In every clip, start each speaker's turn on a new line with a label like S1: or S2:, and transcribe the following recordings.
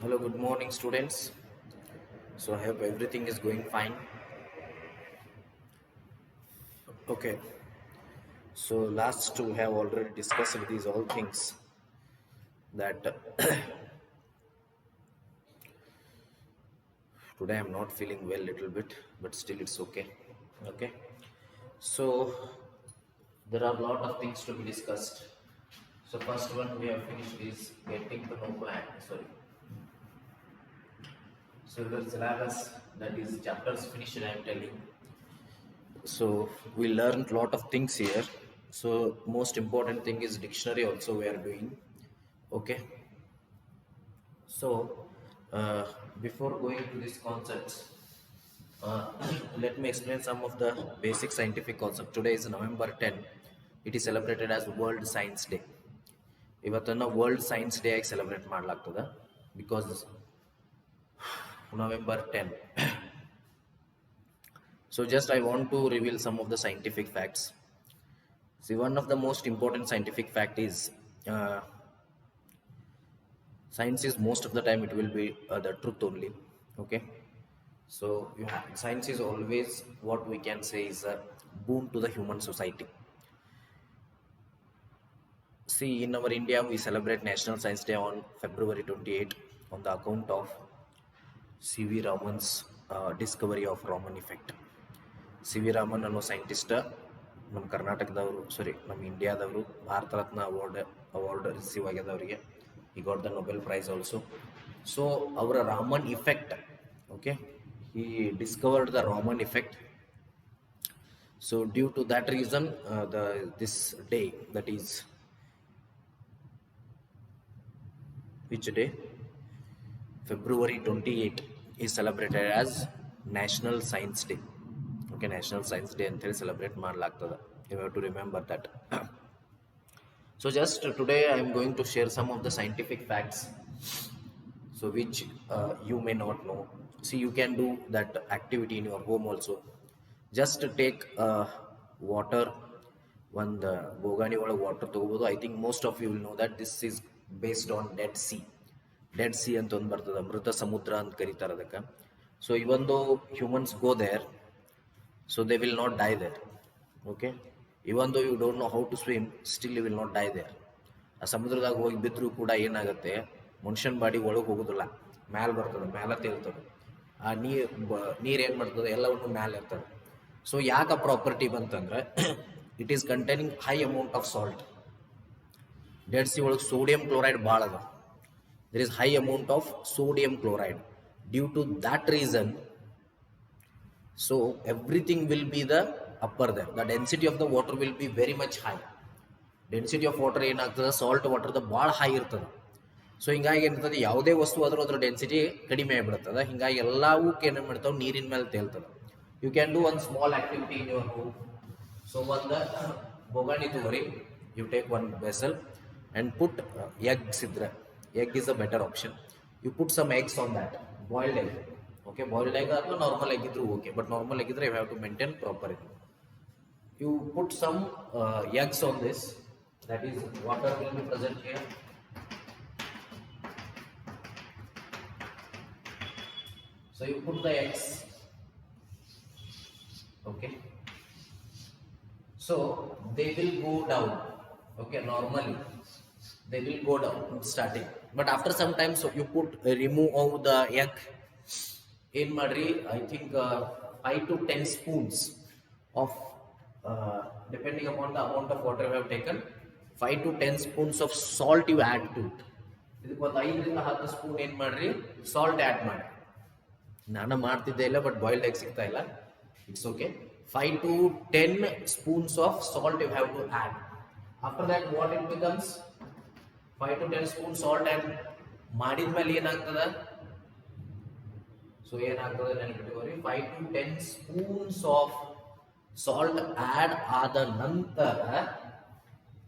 S1: Hello, good morning, students. So, I hope everything is going fine. Okay, so last we have already discussed these all things that today I'm not feeling well little bit, but still it's okay. Okay, so there are a lot of things to be discussed. So, first one we have finished is getting to know plan. Sorry, so the syllabus that is chapters finished. I am telling. So we learned lot of things here. So most important thing is dictionary also we are doing. Okay. So uh, before going to these concepts, uh, let me explain some of the basic scientific concept. Today is November 10. It is celebrated as World Science Day. ಇವತ್ತನ್ನು World Science Day ಆಗಿ celebrate ಮಾಡ್ಲಾಗ್ತದೆ because November 10. So just I want to reveal some of the scientific facts. See, one of the most important scientific fact is uh, science is most of the time it will be the truth only. Okay, so science is always what we can say is a boon to the human society. See, in our India, we celebrate National Science Day on February 28 on the account of C.V. Raman's discovery of Raman effect. C.V. Raman ಅನ್ನೋ scientist ನಮ್ಮ ಕರ್ನಾಟಕದವರು ನಮ್ಮ ಇಂಡಿಯಾದವರು Bharat Ratna award receive ಆಗ್ಯದ ಅವರಿಗೆ. He got the Nobel prize also. So ಅವರ Raman effect, okay, he discovered the Raman effect. So due to that reason, this day, that is which day? February 28 is celebrated as National Science Day. Okay, National Science Day ಅಂತ ಹೇಳಿ celebrate ಮಾಡ್ಲಾಗ್ತದೆ. You have to remember that. So just today I am going to share some of the scientific facts, so which you may not know. See, you can do that activity in your home also. Just take water, ಒಂದು ಬೋಗಾಣಿ ಒಳಗೆ water ತೊಗೋಬೋದು. I think most of you will know that this is based on Dead Sea ಅಂತ ಒಂದು ಬರ್ತದೆ, ಮೃತ ಸಮುದ್ರ ಅಂತ ಕರೀತಾರೆ ಅದಕ್ಕೆ. So even though humans go there, so they will not die there. Okay, even though you don't know how to swim, still you will not die there. ಆ ಸಮುದ್ರದಾಗ ಹೋಗಿ ಬಿದ್ದರೂ ಕೂಡ ಏನಾಗುತ್ತೆ, ಮನುಷ್ಯನ ಬಾಡಿ ಒಳಗೆ ಹೋಗೋದಿಲ್ಲ, ಮ್ಯಾಲೆ ಬರ್ತದೆ, ಮ್ಯಾಲೆ ತೇಲ್ತದೆ. ಆ ನೀರು ಏನು ಮಾಡ್ತದೆ, ಎಲ್ಲವನ್ನು ಮ್ಯಾಲೆ ಇರ್ತದೆ. ಸೊ ಯಾಕೆ ಪ್ರಾಪರ್ಟಿ ಬಂತಂದ್ರೆ it is containing high amount of salt. Dead C ಒಳಗೆ ಸೋಡಿಯಂ ಕ್ಲೋರೈಡ್ ಭಾಳ ಅದ. there is high amount of sodium chloride. Due to that reason, so everything will be the upper there. The density of the water will be very much high. Density of water ಏನಾಗ್ತದೆ, salt ವಾಟರ್ದ ಭಾಳ high ಇರ್ತದೆ. So ಹಿಂಗಾಗಿ ಏನಿರ್ತದೆ, ಯಾವುದೇ ವಸ್ತು ಆದರೂ ಅದರ density ಕಡಿಮೆ ಆಗಿಬಿಡ್ತದೆ. ಹಿಂಗಾಗಿ ಎಲ್ಲವೂ ಏನು ಮಾಡ್ತಾವೆ, ನೀರಿನ ಮೇಲೆ ತೇಲ್ತದೆ. You can do one small activity in your home. So ಒಂದು ಬೊಗಾಣಿ ತಗೋರಿ, you take one vessel and put eggs ಇದ್ರೆ, egg is a better option. You put some eggs on that, boiled egg. Okay, boiled egg or normal egg idru okay, but normal egg idre you have to maintain proper it. You put some eggs on this, that is water will be present here. So you put the eggs, okay, so they will go down. Okay, normally they will go down starting, but after some time, so you remove all the egg. In madri, I think 5 to 10 spoons of depending upon the amount of water you have taken, 5 to 10 spoons of salt you add to it. ಇದಕ್ಕೊಂದು 5ರಿಂದ 10 spoon ಏನು ಮಾಡ್ರಿ, salt add ಮಾಡಿ. ನಾನು ಮಾಡ್ತಿದ್ದೆ ಇಲ್ಲ, but boiled egg ಸಿಗ್ತಾ ಇಲ್ಲ, it's okay. 5 to 10 spoons of salt you have to add. After that, what it becomes, 5 to 10 spoons salt add ಮಾಡಿದ್ಮೇಲೆ ಏನಾಗ್ತದೆ, ಸೊ ಏನಾಗ್ತದೆ ನೆನಪಿಟ್ಕೋರಿ, 5 to 10 spoons of salt add ಆದ ನಂತರ,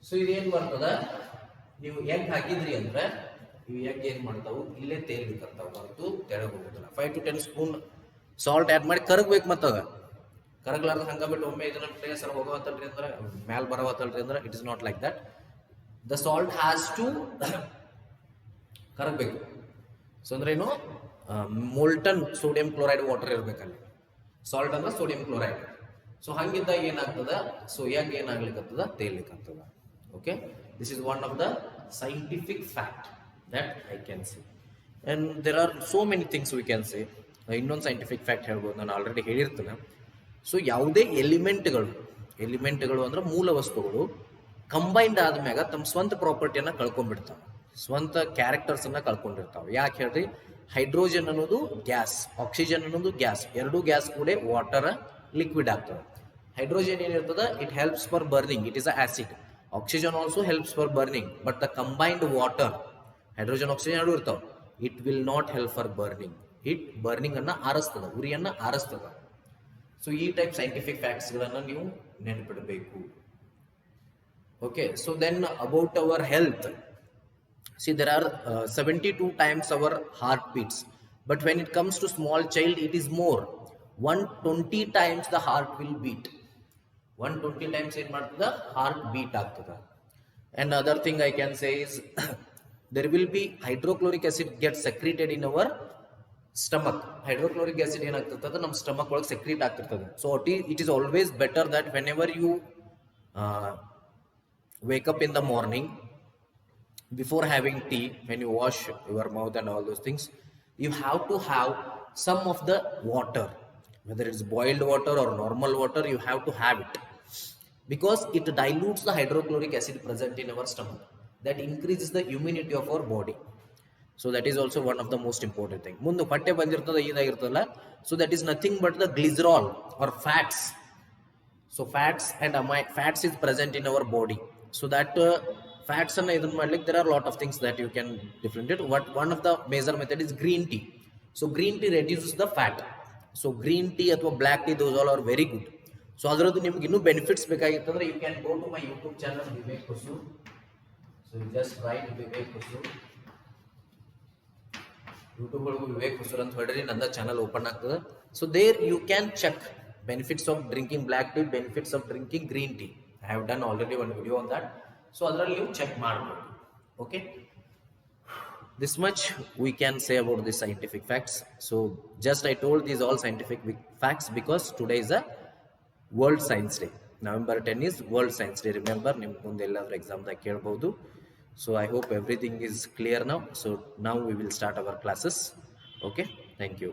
S1: ಸೊ ಇದೇನು ಬರ್ತದೆ, ನೀವು ಎಗ್ ಹಾಕಿದ್ರಿ ಅಂದ್ರೆ ಇವು ಎಗ್ ಏನು ಮಾಡ್ತಾವು, ಇಲ್ಲೇ ತೇಲ್ಬೇಕಂತಾವು, ಹೊರತು ತೆಳಗೆ ಹೋಗೋದಿಲ್ಲ. 5 to 10 ಸ್ಪೂನ್ ಸಾಲ್ಟ್ ಆ್ಯಡ್ ಮಾಡಿ ಕರಗಬೇಕು. ಮತ್ತದ ಕರಗ್ಲಾರ್ದ ಹಂಗ ಬಿಟ್ಟು ಒಮ್ಮೆ ಇದನ್ನ ಸರ್ ಹೋಗೋವತ್ತಲ್ರಿ ಅಂದ್ರೆ, ಮ್ಯಾಲ ಬರೋವತ್ತಲ್ರಿ ಅಂದ್ರೆ, it is not like that. The salt has to ಕರಗಬೇಕು. ಸೊ ಅಂದ್ರೆ ಏನು, ಮೋಲ್ಟನ್ ಸೋಡಿಯಂ ಕ್ಲೋರೈಡ್ ವಾಟರ್ ಇರ್ಬೇಕಲ್ಲಿ. ಸಾಲ್ಟ್ ಅಂದ್ರೆ ಸೋಡಿಯಂ ಕ್ಲೋರೈಡ್. ಸೊ ಹಂಗಿದ್ದಾಗ ಏನಾಗ್ತದ, ಸೊ ಯಾಕೆ ಏನಾಗ್ಲಿಕ್ಕತ್ತದ, ತೇಲಿಕ್ಕತ್ತದ. Okay, this is one of the scientific fact that I can see. And there are so many things we can see. ಇನ್ನೊಂದು ಸೈಂಟಿಫಿಕ್ ಫ್ಯಾಕ್ಟ್ ಹೇಳ್ಬೋದು, ನಾನು ಆಲ್ರೆಡಿ ಹೇಳಿರ್ತೇನೆ. ಸೊ ಯಾವುದೇ ಎಲಿಮೆಂಟ್ಗಳು ಅಂದ್ರೆ ಮೂಲ ವಸ್ತುಗಳು ಕಂಬೈನ್ಡ್ ಆದ್ಮ್ಯಾಗ ತಮ್ಮ ಸ್ವಂತ ಪ್ರಾಪರ್ಟಿಯನ್ನ ಕಳ್ಕೊಂಡ್ಬಿಡ್ತಾವೆ, ಸ್ವಂತ ಕ್ಯಾರೆಕ್ಟರ್ಸನ್ನ ಕಳ್ಕೊಂಡಿರ್ತಾವೆ. ಯಾಕೆ ಹೇಳ್ರಿ, ಹೈಡ್ರೋಜನ್ ಅನ್ನೋದು ಗ್ಯಾಸ್, ಆಕ್ಸಿಜನ್ ಅನ್ನೋದು ಗ್ಯಾಸ್, ಎರಡೂ ಗ್ಯಾಸ್ ಕೂಡ ವಾಟರ್ ಲಿಕ್ವಿಡ್ ಆಗ್ತದೆ. ಹೈಡ್ರೋಜನ್ ಏನಿರ್ತದೆ, it helps for burning, it is a acid. Oxygen also helps for burning, but the combined water, hydrogen oxygen ಎರಡು ಇರ್ತಾವೆ, it will not help for burning. It burning ಅನ್ನ ಆರಿಸ್ತದ, ಉರಿಯನ್ನ ಆರಿಸ್ತದ. So ಈ type scientific facts ಗಳನ್ನ ನೀವು ನೆನಪಿಡಬೇಕು. Okay, so then about our health. See, there are 72 times our heart beats, but when it comes to small child, it is more. 120 times the heart will beat. 120 times in the heart beat ಆಗ್ತದ. And other thing I can say is there will be hydrochloric acid gets secreted in our stomach. Hydrochloric acid ಏನಾಗ್ತದೆ, ನಮ್ಮ stomach ಒಳಗೆ secrete ಆಗ್ತಿರ್ತದೆ. So it is always better that whenever you wake up in the morning, before having tea, when you wash your mouth and all those things, you have to have some of the water, whether it's boiled water or normal water, you have to have it, because it dilutes the hydrochloric acid present in our stomach, that increases the immunity of our body. So that is also one of the most important thing. Mundu patte bandirtada idagirtalla, so that is nothing but the glycerol or fats. So fats is present in our body, so that fats and idun madlik there are a lot of things that you can differentiate. What one of the major method is green tea. So green tea reduces the fat. So green tea athwa black tea, those all are very good. So adradu nimage innu benefits bekagittandre you can go to my YouTube channel Vivek Kusur. So you just write Vivek Kusur. YouTube ಒಳಗೂ ವಿವೇಕ್ ಕುಸೂರ್ ಅಂತ ಹೊಡ್ರಿ, ನನ್ನ channel open ಆಗ್ತದೆ. So there you can check benefits of drinking black tea, benefits of drinking green tea. I have done already one video on that. So ಅದರಲ್ಲಿ ನೀವು check ಮಾಡ್ಬೋದು. Okay, this much we can say about the scientific facts. So just I told these all scientific facts because today is a World Science Day. November 10 is World Science Day. Remember, ನಿಮ್ಮ ಮುಂದೆ ಎಲ್ಲಾದ್ರೂ exam ದಾಗ ಕೇಳಬಹುದು. So I hope everything is clear now. So now we will start our classes. Okay, thank you.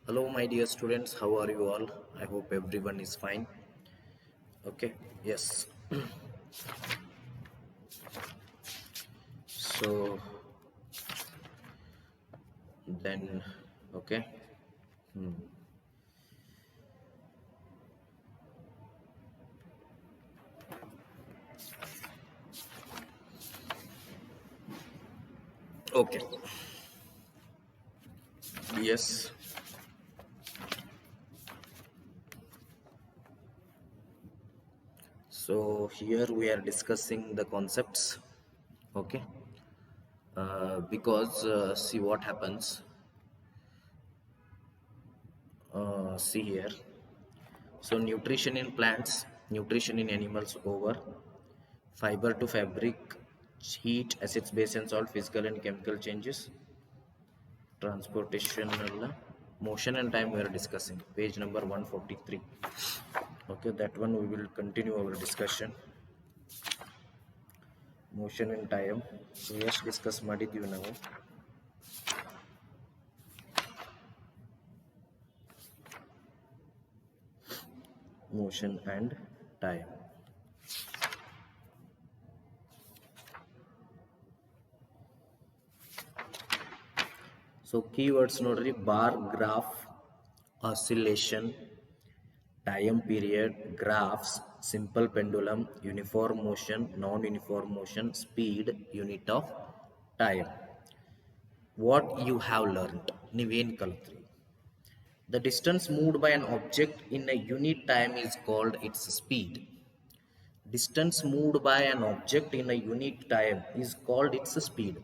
S1: Hello my dear students, how are you all? I hope everyone is fine. Okay, yes. So then, okay. Okay. Yes. So here we are discussing the concepts. Okay. Because see what happens. See here. So nutrition in plants, nutrition in animals over, fiber to fabric, heat, acids, base and salt, physical and chemical changes, transportation, motion and time we are discussing. Page number 143. Okay, that one we will continue our discussion. Motion and time. So yes, discuss ಮಾಡಿದ್ದೀವಿ ನಾವು. Motion and time. So keywords nodri, bar, graph, oscillation, time period, graphs, simple pendulum, uniform motion, non-uniform motion, speed, unit of time. What you have learned, ನೀವೇನು ಕಲಿತ್ರಿ? The distance moved by an object in a unit time is called its speed. Distance moved by an object in a unit time is called its speed.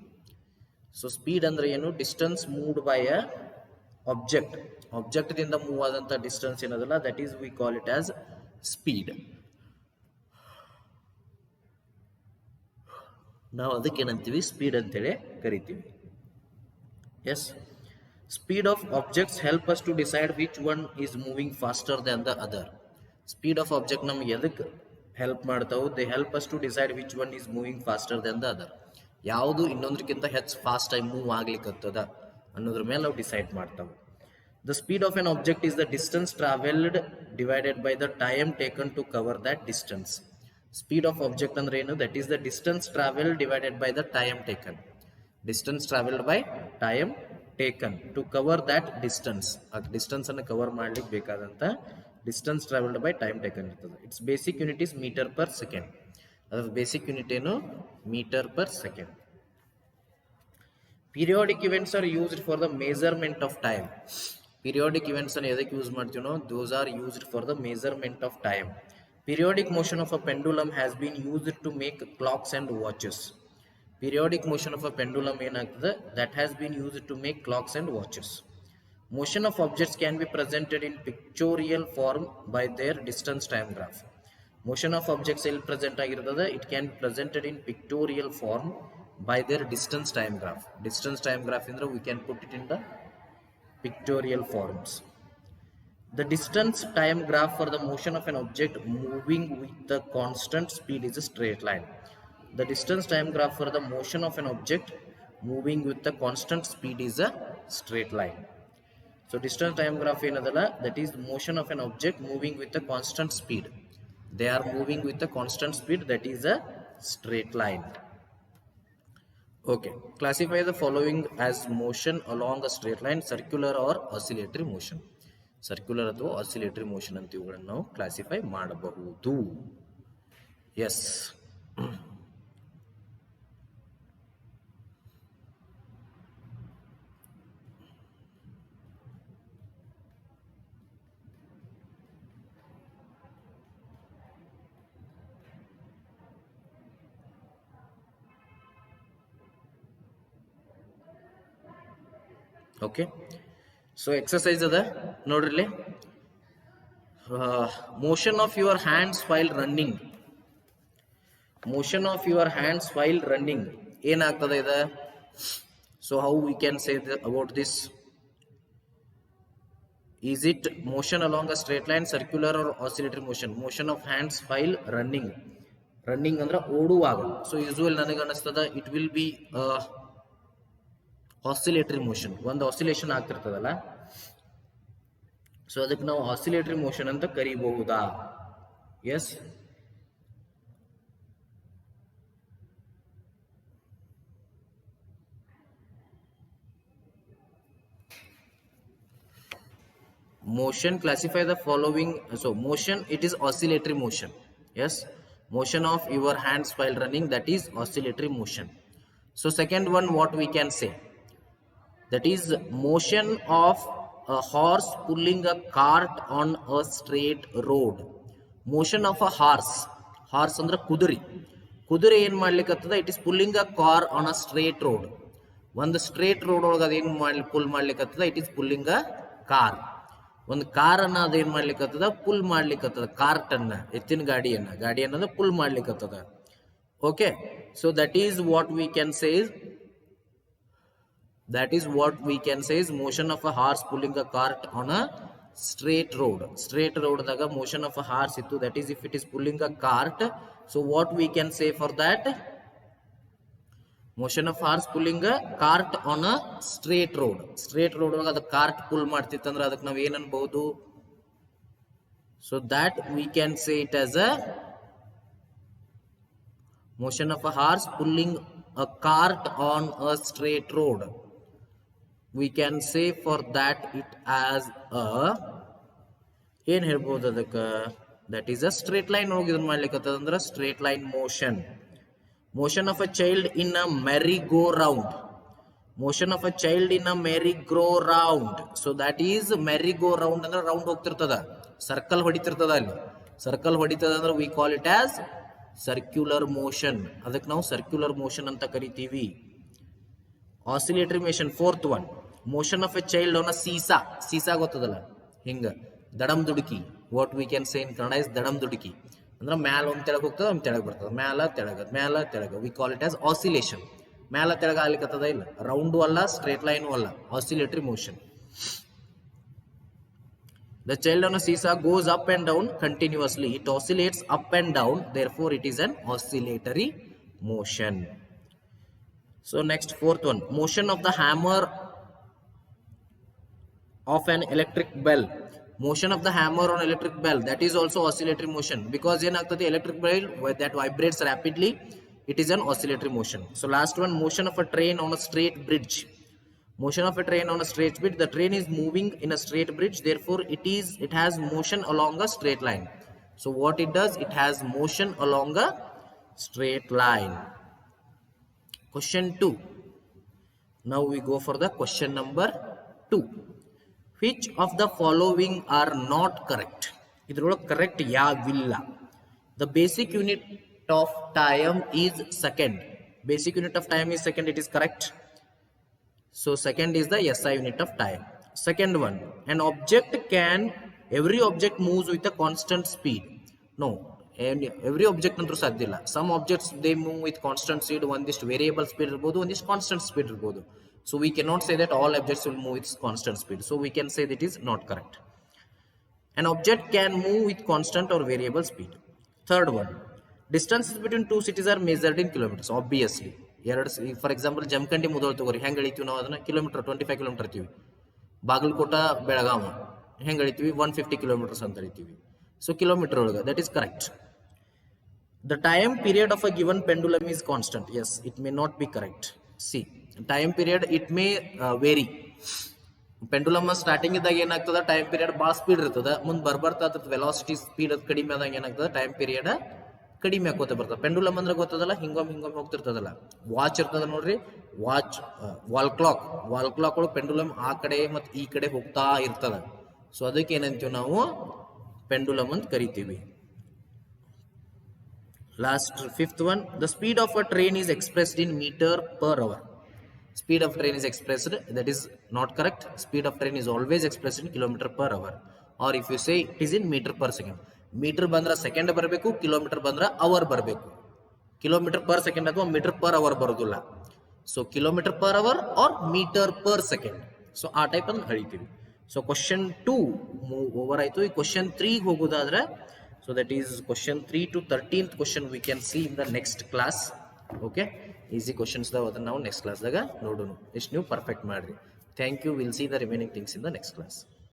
S1: So speed ಅಂದ್ರೆ ಏನು? Distance moved by a object. Object ದಿಂದ move ಆದಂತ distance ಏನದಲ್ಲ, that is we call it as speed. ನಾವು ಅದಕ್ಕೆ ಏನಂತೀವಿ? Speed ಅಂತೇಳಿ ಕರಿತೀವಿ. Yes. Speed of objects help us to decide which one is moving faster than the other. Speed of object ನಮ್ಗೆ ಎದಕ್ಕೆ ಹೆಲ್ಪ್ ಮಾಡ್ತಾವೆ? They help us to decide which one is moving faster than the other. ಯಾವುದು ಇನ್ನೊಂದಕ್ಕಿಂತ ಹೆಚ್ಚು fast ಆಗಿ move ಆಗ್ಲಿಕ್ಕತ್ತದ ಅನ್ನೋದ್ರ ಮೇಲೆ ನಾವು ಡಿಸೈಡ್ ಮಾಡ್ತಾವೆ. The speed of an object is the distance traveled divided by the time taken to cover that distance. Speed of object ಅಂದ್ರೆ ಏನು? That is the distance traveled divided by the time taken. Distance traveled by time taken to cover that distance. ಆ distance ಅನ್ನು cover ಮಾಡ್ಲಿಕ್ಕೆ ಬೇಕಾದಂತ distance travelled by time taken ಇರ್ತದೆ. It's basic unit is metre per second. ಅದರ basic unit ಏನು? Metre per second. Periodic events are used for the measurement of time. Periodic events ಅನ್ನು ಎದಕ್ಕೆ use ಮಾಡ್ತೀವಿ ನಾವು? Those are used for the measurement of time. Periodic motion of a pendulum has been used to make clocks and watches. Periodic motion of a pendulum ಏನಾಗ್ತದೆ? That has been used to make clocks and watches. Motion of objects can be presented in pictorial form by their distance time graph. Motion of objects ಎಲ್ಲಿ present ಆಗಿರ್ತದೆ? It can be presented in pictorial form by their distance time graph. Distance time graph indra we can put it in the pictorial forms. The distance time graph for the motion of an object moving with the constant speed is a straight line. The distance time graph for the motion of an object moving with the constant speed is a straight line. So distance time graph ಏನದಲ್ಲ? That is the motion of an object moving with a constant speed. They are moving with a constant speed, that is a straight line. Okay, classify the following as motion along a straight line: circular or oscillatory motion. Circular ಅಥವಾ oscillatory motion ಅಂತ ಇವುಗಳನ್ನು ನಾವು classify ಮಾಡಬಹುದು. Yes. Okay, so exercise ada nodri. Motion of your hands while running. Motion of your hands while running ಏನಾಗ್ತದೆ ಇದೆ? So how we can say about this? Is it motion along a straight line, circular or oscillatory motion? Motion of hands while running. Running ಅಂದ್ರೆ ಓಡುವಾಗ. So usually ನನಗೆ ಅನಿಸ್ತದ it will be oscillatory motion. ಒಂದು oscillation ಆಗ್ತಿರ್ತದಲ್ಲ, so ಅದಕ್ಕೆ ನಾವು oscillatory motion ಅಂತ ಕರಿಬಹುದಾ? S. Motion, classify the following. So motion, it is oscillatory motion. Yes, motion of your hands while running, that is oscillatory motion. So second one, what we can say? That is motion of a horse pulling a cart on a straight road. Motion of a horse. Horse ಅಂದ್ರೆ ಕುದುರೆ. ಕುದುರೆ ಏನು ಮಾಡ್ಲಿಕ್ಕತ್ತದ? It is pulling a car on a straight road. ಒಂದು straight road ಒಳಗೆ ಅದೇನು full ಮಾಡ್ಲಿಕ್ಕತ್ತದ? It is pulling a car. ಒಂದು ಕಾರನ್ನ ಅದೇನು ಮಾಡ್ಲಿಕ್ಕತ್ತದ? ಪುಲ್ ಮಾಡ್ಲಿಕ್ಕತ್ತದ. ಕಾರ್ಟ್ ಅನ್ನ, ಎತ್ತಿನ ಗಾಡಿಯನ್ನ ಪುಲ್ ಮಾಡ್ಲಿಕ್ಕತ್ತದ. Okay, so that is what we can say is, that is what we can say is motion of a horse pulling a cart on a straight road. Straight road daga motion of a horse ittu, that is if it is pulling a cart. So what we can say for that? Motion of horse pulling a cart on a straight road. Straight road ಒಳಗೆ ಅದು cart full ಮಾಡ್ತಿತ್ತಂದ್ರೆ ಅದಕ್ಕೆ ನಾವು ಏನು ಅನ್ಬಹುದು? So that we can say it as a motion of a horse pulling a cart on a straight road. We can say for that it as a ಏನು ಹೇಳ್ಬೋದು ಅದಕ್ಕೆ? That is a straight line ಹೋಗಿ ಇದನ್ನು ಮಾಡ್ಲಿಕ್ಕತ್ತದ ಅಂದ್ರೆ straight line motion. Motion of a child in a merry-go-round. Motion of a child in a merry-go-round. So that is merry-go-round ಅಂದ್ರೆ round ಹೋಗ್ತಿರ್ತದ, circle ಹೊಡಿತಿರ್ತದ. ಅಲ್ಲಿ circle ಹೊಡಿತದ ಅಂದ್ರೆ we call it as circular motion. ಅದಕ್ಕೆ ನಾವು circular motion ಅಂತ ಕರಿತೀವಿ. Oscillatory motion, fourth one, motion of a child on a seesaw. Seesaw ಗೊತ್ತದಲ್ಲ, ಹಿಂಗ ದಡಮ್ ದುಡುಕಿ. What we can say in Kannada is ದಡಮ್ ದುಡುಕಿ. ಅಂದ್ರೆ ಮ್ಯಾಲ ಒಂದು ತೆಳಗೆ ಹೋಗ್ತದೆ, ಒಂದು ತೆಳಗೆ ಬರ್ತದೆ, ಮ್ಯಾಲ ತೆಳಗ, ಮ್ಯಾಲ ತೆಳಗ. We call it as oscillation. ಮ್ಯಾಲ ತೆಳಗ ಆಗ್ಲಿಕ್ಕತ್ತದ ಇಲ್ಲ, ರೌಂಡು ಅಲ್ಲ ಸ್ಟ್ರೇಟ್ ಲೈನು ಅಲ್ಲ, oscillatory motion. The child on a seesaw goes up and down continuously. It oscillates up and down, therefore it is an oscillatory motion. So next, fourth one, motion of the hammer of an electric bell. Motion of the hammer on electric bell, that is also oscillatory motion, because the electric bell that vibrates rapidly, it is an oscillatory motion. So last one, motion of a train on a straight bridge. Motion of a train on a straight bridge, the train is moving in a straight bridge, therefore it has motion along a straight line. So what it does, it has motion along a straight line. Question 2. Now we go for the question number 2. Which of the following are not correct? Idrolage correct yavilla. The basic unit of time is second. Basic unit of time is second, it is correct. So second is the SI unit of time. Second one, an object every object moves with a constant speed. No, every object antru sadhyilla. Some objects they move with constant speed, ಒಂದಿಷ್ಟು variable speed irbodu, ಒಂದಿಷ್ಟು constant speed irbodu. So we cannot say that all objects will move with constant speed. So we can say that is not correct. An object can move with constant or variable speed. Third one, distances between two cities are measured in kilometers. Obviously, for example, Jamkandi Mudal ತಗೋರಿ, ಹೆಂಗ್ ಹೇಳಿತೀವಿ ನಾವು ಅದನ್ನ, kilometre 25 kilometre ಇರ್ತೀವಿ. ಬಾಗಲಕೋಟ ಬೆಳಗಾವಿ ಹೆಂಗ್ ಹೇಳಿತೀವಿ, 150 kilometres ಅಂತ ಹೇಳ್ತೀವಿ. So kilometre ಒಳಗ, that is correct. The time period of a given pendulum is constant. Yes, it may not be correct. See, time period it may vary. Pendulum starting ಇದ್ದಾಗ ಏನಾಗ್ತದ, time period ಭಾಳ speed ಇರ್ತದ, ಮುಂದೆ ಬರ್ಬರ್ತಾ ಅದ್ರ velocity speed ಅದು ಕಡಿಮೆ ಆದಾಗ ಏನಾಗ್ತದ, ಟೈಮ್ ಪೀರಿಯಡ್ ಕಡಿಮೆ ಆಕೋತ ಬರ್ತದೆ. ಪೆಂಡುಲಮ್ ಅಂದ್ರೆ ಗೊತ್ತದಲ್ಲ, ಹಿಂಗೊಮ್ಮೆ ಹೋಗ್ತಿರ್ತದಲ್ಲ. ವಾಚ್ ಇರ್ತದ ನೋಡ್ರಿ, ವಾಚ್ ವಾಲ್ ಕ್ಲಾಕ್ ಒಳಗೆ ಪೆಂಡುಲಮ್ ಆ ಕಡೆ ಮತ್ತು ಈ ಕಡೆ ಹೋಗ್ತಾ ಇರ್ತದ. ಸೊ ಅದಕ್ಕೆ ಏನಂತೀವಿ ನಾವು, ಪೆಂಡುಲಮ್ ಅಂತ ಕರಿತೀವಿ. Last fifth one, the speed of a train is expressed in metre per hour. Speed of train is expressed, that is not correct. Speed of train is always expressed in kilometer per hour, or if you say it is in meter per second. Meter bandra second ಬರಬೇಕು, kilometer bandra hour ಬರಬೇಕು. Kilometer per second ಅಥವಾ meter per hour ಬರೋದಿಲ್ಲ. So kilometer per hour or meter per second. So ಆ type ಅಂತ ಹೇಳ್ತೀವಿ. So question 2 over ಆಯ್ತು. ಈ question 3 ಹೋಗೋದಾದ್ರೆ, so that is question 3 to 13th question we can see in the next class. Okay, easy questions ನಾವು next ಕ್ಲಾಸ್ದಾಗ ನೋಡೋಣ. ಎಷ್ಟು ನೀವು ಪರ್ಫೆಕ್ಟ್ ಮಾಡ್ರಿ. Thank you. Will see the remaining things in the next class.